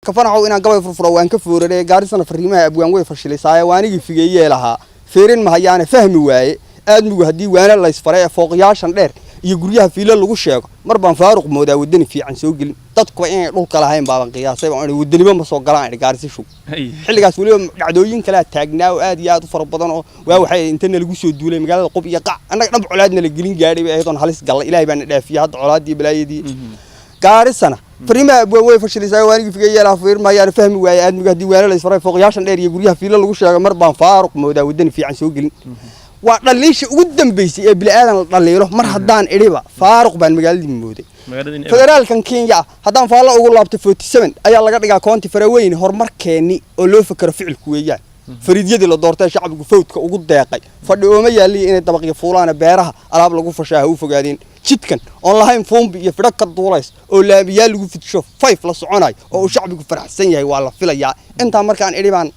kafanaxow inaan gabay furfuro waan ka foorarey gaarisana fariimaha abwaan way fashilisay waanigi figeeyay lahaa feerin ma hayaana fahmi waaye aadmigu hadii waana la isfaray fooqiyaashan dheer iyo guryaha fiilo lagu sheego mar baan faaruq moodaa wadani fiican soo gelin dadku inay dhulka lahayn baaban qiyaasay oo wadanimo ma soo galaan gaarsi shub xilligaas waliba dhacdooyin kala taagnaa oo aad iyo aad u fara badan oo waxay intana lagu soo duulay magaalada qob iyo qac annaga dhanb colaadna la gelin gaadhay ay ahayd halis gal ilaahay baan dhaafiyay hadda colaadii balaayadii gaarisana fariimaha abwaan way fashilisay waanigi figeeyay lahaa feerin ma hayaana fahmi waaye aadmigu hadii waana la isfaray fooqiyaashan dheer iyo guryaha fiilo lagu sheego mar baan faaruq moodaa wadani fiican soo gelin waa dhaliisha ugu dambeysay ee bilaadan la dhaliilo mar hadaan iriba faaruq baan magaaladii mooday federaalkan Kenya hadaan faalo ugu laabtay 47 ayaa laga dhigaa koonti faraweyn horumarkeeni oo loo fakaro ficilku weeyaan fariidyadii la doortay shacabku fawdka ugu deeqay fadhi ooma yaali inay dabaqyo fuulaana beeraha alaab lagu fashaa u fogaadeen jidkan on lahayn foombi iyo fidhaka duulays oo laabiyaal lagu fidsho 5 la soconay oo shacabku faraxsan yahay waa la filayaa inta markaan iribaan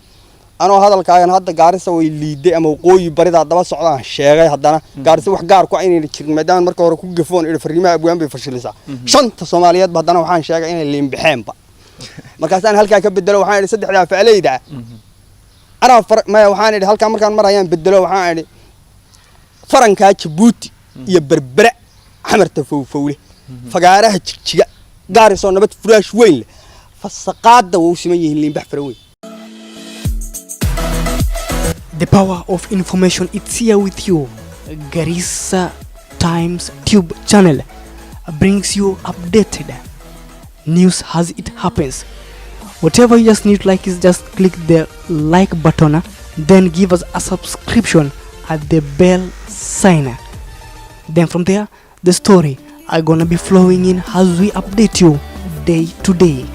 anoo hadalkaagan hadda gaarisa way liiday ama waqooyi barida daba socdaan sheegay haddana gaarisa wax gaar ku inay jirin maadaama marka hore ku gafoon ila fariimaha abwaan bay fashilisaa shanta Soomaaliyeed haddana waxaan sheegay inay liinbaxeenba markaas aan halka ka bedelo waxaan idhi saddexda facaleyda ana ma waxaan idhi halka markaan marayaan bedelo waxaan idhi faranka Djibouti iyo berbera xamarta fowfowle fagaaraha jigjiga gaariso nabad furaash weyn fasaqaada wuu siman yihiin liinbax faraweyn. The power of information, it's here with you. Garissa Times Tube channel brings you updated news as it happens. Whatever you just need like is just click the like button, then give us a subscription at the bell sign. Then from there, the story are gonna be flowing in as we update you day to day.